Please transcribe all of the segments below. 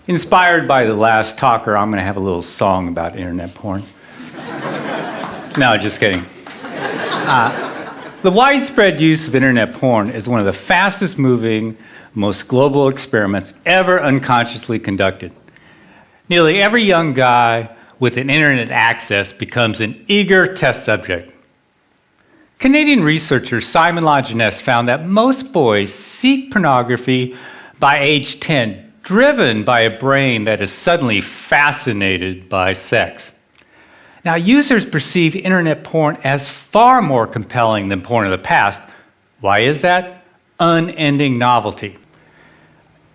Inspired by the last talker, I'm going to have a little song about internet porn. No, just kidding. The widespread use of internet porn is one of the fastest moving, most global experiments ever unconsciously conducted. Nearly every young guy with an internet access becomes an eager test subject. Canadian researcher Simon Lajeunesse found that most boys seek pornography by age 10, driven by a brain that is suddenly fascinated by sex. Now, users perceive internet porn as far more compelling than porn of the past. Why is that? Unending novelty.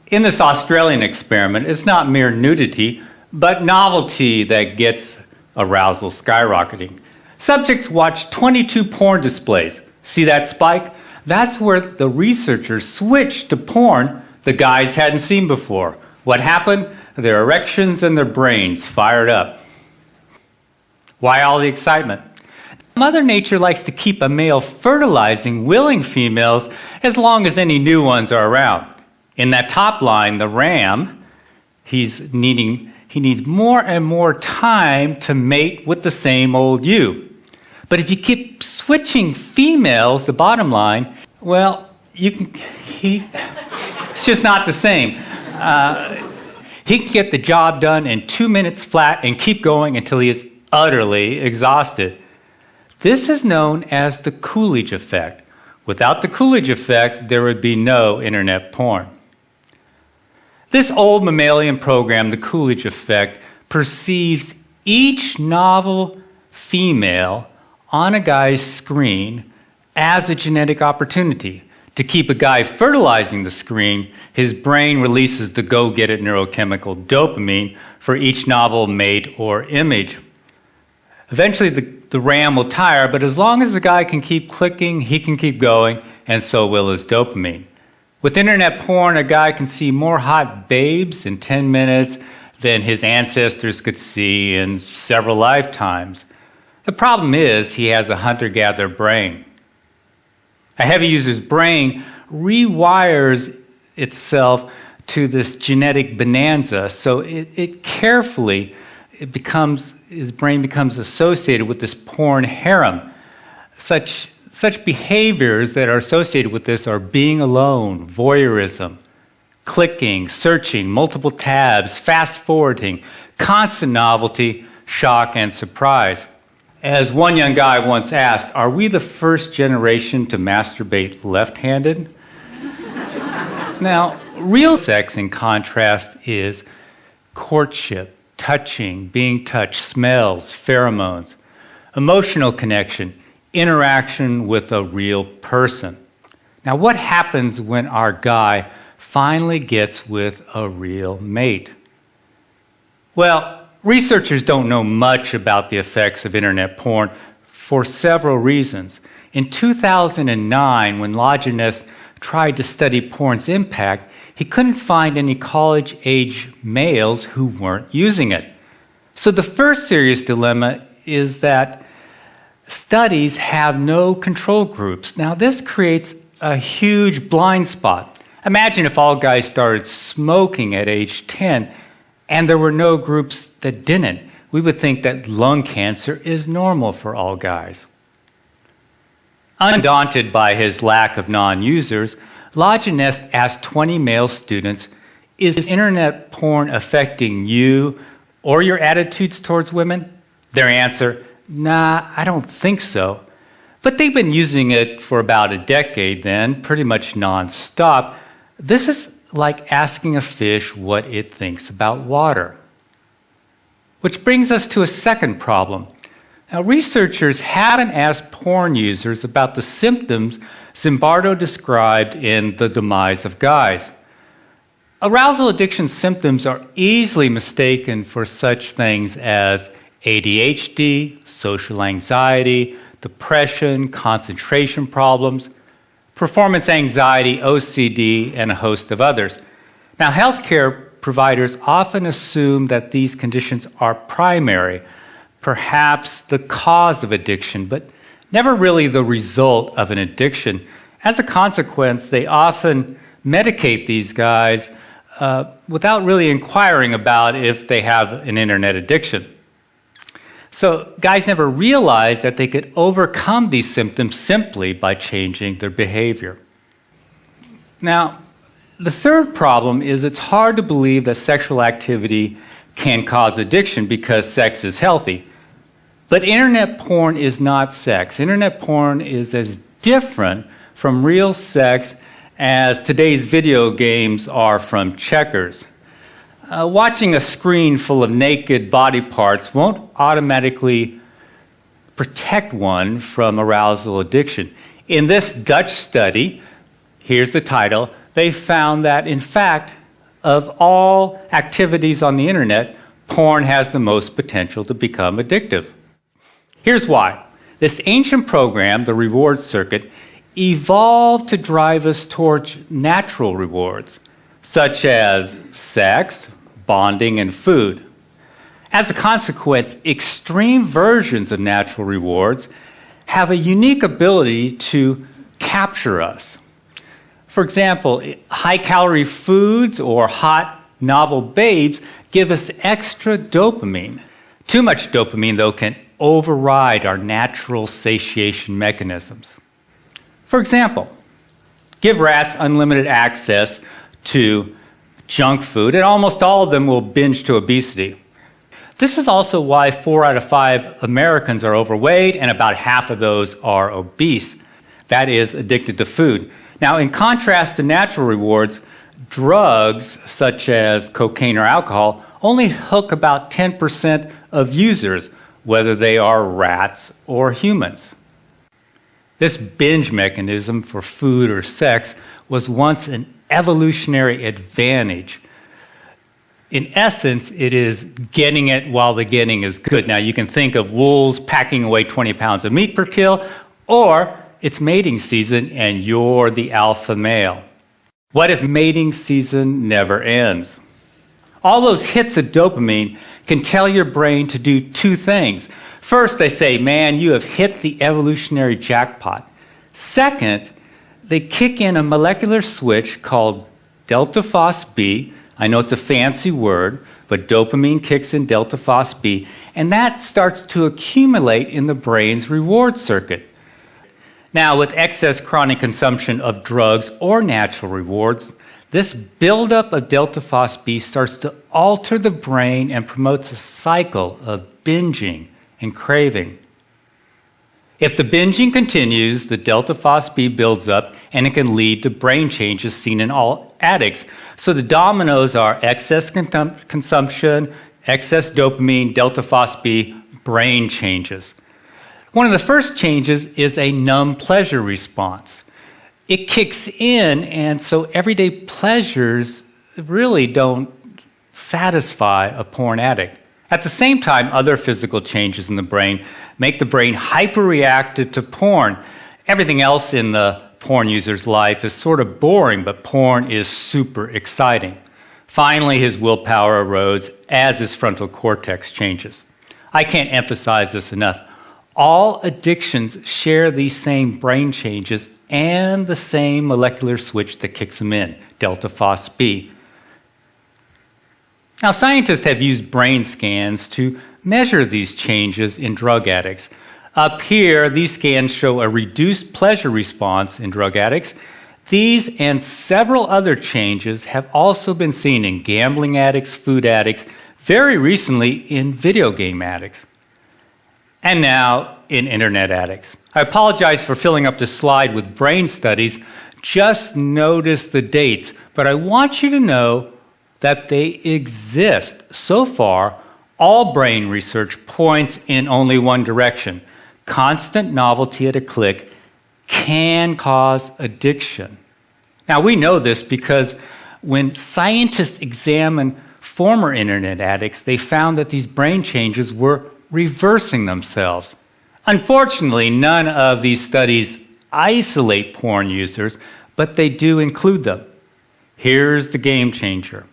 In this Australian experiment, it's not mere nudity, but novelty that gets arousal skyrocketing. Subjects watched 22 porn displays. See that spike? That's where the researchers switched to porn the guys hadn't seen before. What happened? Their erections and their brains fired up. Why all the excitement? Mother Nature likes to keep a male fertilizing willing females as long as any new ones are around. In that top line, the ram, he needs more and more time to mate with the same old ewe. But if you keep switching females, the bottom line, well, it's just not the same. He can get the job done in 2 minutes flat and keep going until he is utterly exhausted. This is known as the Coolidge effect. Without the Coolidge effect, there would be no internet porn. This old mammalian program, the Coolidge effect, perceives each novel female on a guy's screen as a genetic opportunity. To keep a guy fertilizing the screen, his brain releases the go-get-it neurochemical dopamine for each novel mate or image. Eventually, the ram will tire, but as long as the guy can keep clicking, he can keep going, and so will his dopamine. With internet porn, a guy can see more hot babes in 10 minutes than his ancestors could see in several lifetimes. The problem is he has a hunter-gatherer brain. A heavy user's brain rewires itself to this genetic bonanza, so his brain becomes associated with this porn harem. Such behaviors that are associated with this are being alone, voyeurism, clicking, searching, multiple tabs, fast-forwarding, constant novelty, shock, and surprise. As one young guy once asked, are we the first generation to masturbate left-handed? Now, real sex, in contrast, is courtship, touching, being touched, smells, pheromones, emotional connection, interaction with a real person. Now, what happens when our guy finally gets with a real mate? Well, researchers don't know much about the effects of internet porn for several reasons. In 2009, when Lajeunesse tried to study porn's impact, he couldn't find any college-age males who weren't using it. So the first serious dilemma is that studies have no control groups. Now, this creates a huge blind spot. Imagine if all guys started smoking at age 10 and there were no groups that didn't. We would think that lung cancer is normal for all guys. Undaunted by his lack of non-users, Lajeunesse asked 20 male students, is internet porn affecting you or your attitudes towards women? Their answer, nah, I don't think so. But they've been using it for about a decade then, pretty much nonstop. This is like asking a fish what it thinks about water. Which brings us to a second problem. Now, researchers haven't asked porn users about the symptoms Zimbardo described in The Demise of Guys. Arousal addiction symptoms are easily mistaken for such things as ADHD, social anxiety, depression, concentration problems, performance anxiety, OCD, and a host of others. Now, healthcare providers often assume that these conditions are primary, perhaps the cause of addiction, but never really the result of an addiction. As a consequence, they often medicate these guys without really inquiring about if they have an internet addiction. So guys never realized that they could overcome these symptoms simply by changing their behavior. Now, the third problem is it's hard to believe that sexual activity can cause addiction because sex is healthy. But internet porn is not sex. Internet porn is as different from real sex as today's video games are from checkers. Watching a screen full of naked body parts won't automatically protect one from arousal addiction. In this Dutch study, here's the title, they found that, in fact, of all activities on the internet, porn has the most potential to become addictive. Here's why. This ancient program, the reward circuit, evolved to drive us towards natural rewards, such as sex, bonding, and food. As a consequence, extreme versions of natural rewards have a unique ability to capture us. For example, high-calorie foods or hot, novel babes give us extra dopamine. Too much dopamine, though, can override our natural satiation mechanisms. For example, give rats unlimited access to junk food, and almost all of them will binge to obesity. This is also why 4 out of 5 Americans are overweight and about half of those are obese. That is, addicted to food. Now, in contrast to natural rewards, drugs such as cocaine or alcohol only hook about 10% of users, whether they are rats or humans. This binge mechanism for food or sex was once an evolutionary advantage. In essence, it is getting it while the getting is good. Now, you can think of wolves packing away 20 pounds of meat per kill, or it's mating season and you're the alpha male. What if mating season never ends? All those hits of dopamine can tell your brain to do 2 things. First, they say, man, you have hit the evolutionary jackpot. Second, they kick in a molecular switch called delta phos-B. I know it's a fancy word, but dopamine kicks in delta phos-B, and that starts to accumulate in the brain's reward circuit. Now, with excess chronic consumption of drugs or natural rewards, this buildup of delta phos-B starts to alter the brain and promotes a cycle of binging and craving. If the binging continues, the delta phos-B builds up and it can lead to brain changes seen in all addicts. So the dominoes are excess consumption, excess dopamine, delta phos-B, brain changes. One of the first changes is a numb pleasure response. It kicks in, and so everyday pleasures really don't satisfy a porn addict. At the same time, other physical changes in the brain make the brain hyperreactive to porn. Everything else in the porn user's life is sort of boring, but porn is super exciting. Finally, his willpower erodes as his frontal cortex changes. I can't emphasize this enough. All addictions share these same brain changes and the same molecular switch that kicks them in, delta phos-B. Now, scientists have used brain scans to measure these changes in drug addicts. Up here, these scans show a reduced pleasure response in drug addicts. These and several other changes have also been seen in gambling addicts, food addicts, very recently in video game addicts, and now in internet addicts. I apologize for filling up this slide with brain studies. Just notice the dates, but I want you to know that they exist. So far, all brain research points in only one direction. Constant novelty at a click can cause addiction. Now, we know this because when scientists examined former internet addicts, they found that these brain changes were reversing themselves. Unfortunately, none of these studies isolate porn users, but they do include them. Here's the game changer.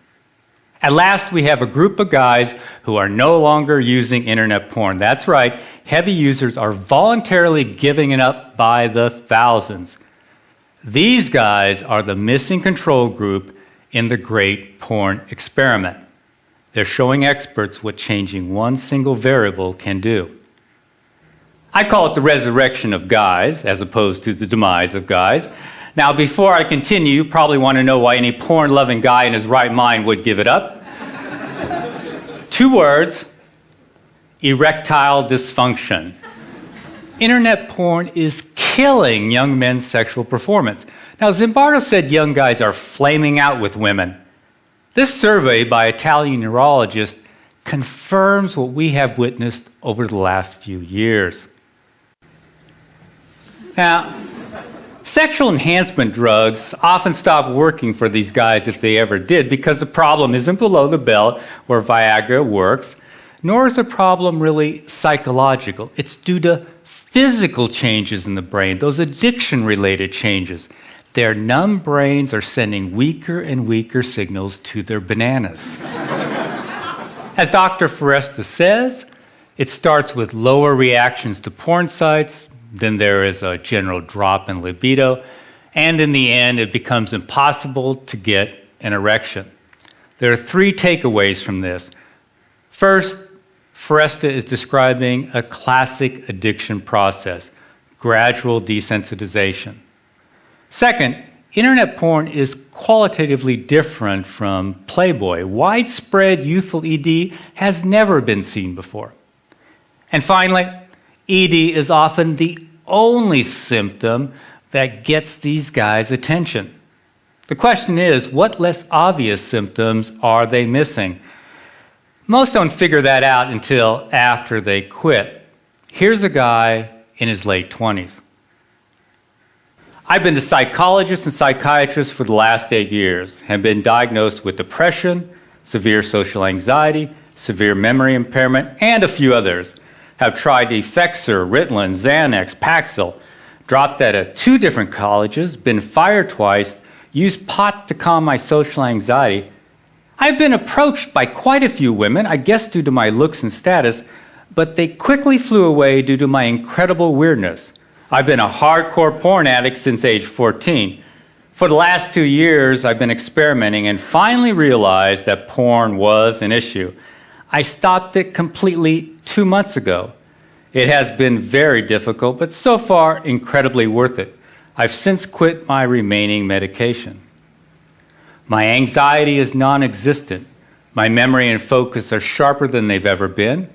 At last, we have a group of guys who are no longer using internet porn. That's right, heavy users are voluntarily giving it up by the thousands. These guys are the missing control group in the great porn experiment. They're showing experts what changing one single variable can do. I call it the resurrection of guys, as opposed to the demise of guys. Now, before I continue, you probably want to know why any porn-loving guy in his right mind would give it up. 2 words: erectile dysfunction. Internet porn is killing young men's sexual performance. Now, Zimbardo said young guys are flaming out with women. This survey by Italian neurologists confirms what we have witnessed over the last few years. Now, sexual enhancement drugs often stop working for these guys if they ever did, because the problem isn't below the belt where Viagra works, nor is the problem really psychological. It's due to physical changes in the brain, those addiction-related changes. Their numb brains are sending weaker and weaker signals to their bananas. As Dr. Foresta says, it starts with lower reactions to porn sites, then there is a general drop in libido, and in the end, it becomes impossible to get an erection. There are 3 takeaways from this. First, Foresta is describing a classic addiction process, gradual desensitization. Second, internet porn is qualitatively different from Playboy. Widespread youthful ED has never been seen before. And finally, ED is often the only symptom that gets these guys' attention. The question is, what less obvious symptoms are they missing? Most don't figure that out until after they quit. Here's a guy in his late 20s. I've been to psychologists and psychiatrists for the last 8 years, have been diagnosed with depression, severe social anxiety, severe memory impairment, and a few others. Have tried Effexor, Ritalin, Xanax, Paxil, dropped out of 2 different colleges, been fired twice, used pot to calm my social anxiety. I've been approached by quite a few women, I guess due to my looks and status, but they quickly flew away due to my incredible weirdness. I've been a hardcore porn addict since age 14. For the last 2 years, I've been experimenting and finally realized that porn was an issue. I stopped it completely 2 months ago. It has been very difficult, but so far incredibly worth it. I've since quit my remaining medication. My anxiety is non-existent. My memory and focus are sharper than they've ever been.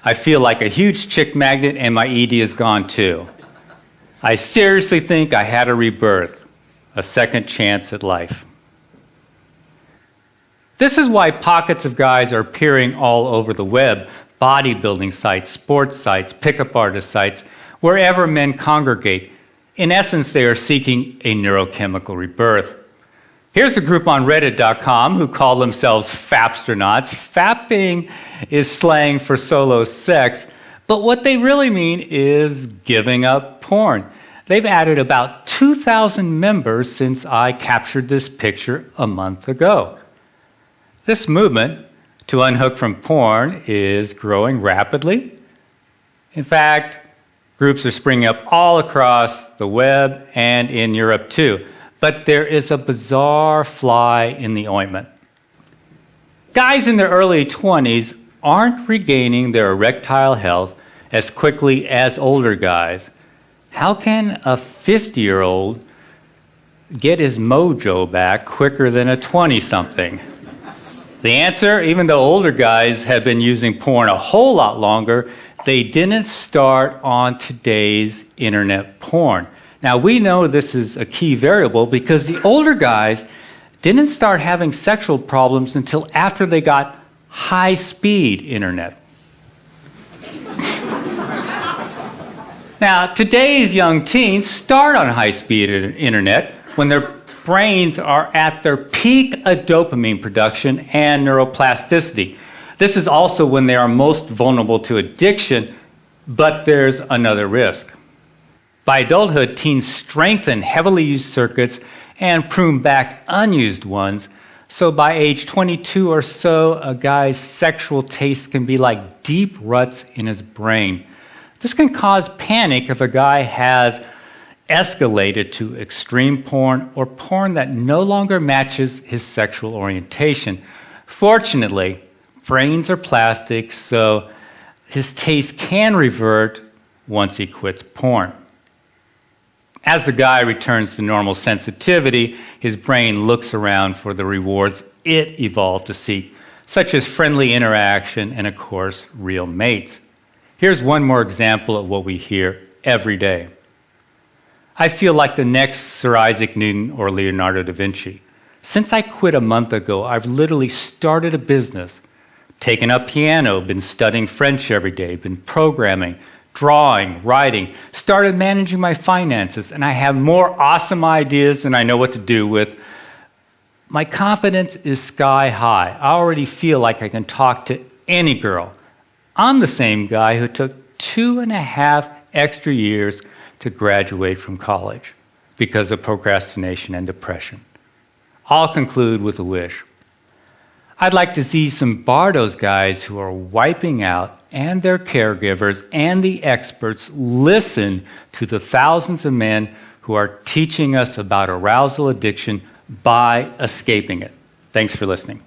I feel like a huge chick magnet, and my ED is gone too. I seriously think I had a rebirth, a second chance at life. This is why pockets of guys are appearing all over the web, bodybuilding sites, sports sites, pickup artist sites, wherever men congregate. In essence, they are seeking a neurochemical rebirth. Here's a group on Reddit.com who call themselves Fapsternauts. Fapping is slang for solo sex, but what they really mean is giving up porn. They've added about 2,000 members since I captured this picture a month ago. This movement to unhook from porn is growing rapidly. In fact, groups are springing up all across the web and in Europe too. But there is a bizarre fly in the ointment. Guys in their early 20s aren't regaining their erectile health as quickly as older guys. How can a 50-year-old get his mojo back quicker than a 20-something? The answer, even though older guys have been using porn a whole lot longer, they didn't start on today's internet porn. Now, we know this is a key variable because the older guys didn't start having sexual problems until after they got high-speed internet. Now, today's young teens start on high-speed internet when their brains are at their peak of dopamine production and neuroplasticity. This is also when they are most vulnerable to addiction, but there's another risk. By adulthood, teens strengthen heavily used circuits and prune back unused ones. So by age 22 or so, a guy's sexual taste can be like deep ruts in his brain. This can cause panic if a guy has escalated to extreme porn or porn that no longer matches his sexual orientation. Fortunately, brains are plastic, so his taste can revert once he quits porn. As the guy returns to normal sensitivity, his brain looks around for the rewards it evolved to seek, such as friendly interaction and, of course, real mates. Here's one more example of what we hear every day. I feel like the next Sir Isaac Newton or Leonardo da Vinci. Since I quit a month ago, I've literally started a business, taken up piano, been studying French every day, been programming, drawing, writing, started managing my finances, and I have more awesome ideas than I know what to do with. My confidence is sky high. I already feel like I can talk to any girl. I'm the same guy who took 2.5 extra years to graduate from college because of procrastination and depression. I'll conclude with a wish. I'd like to see some Bardo's guys who are wiping out and their caregivers and the experts listen to the thousands of men who are teaching us about arousal addiction by escaping it. Thanks for listening.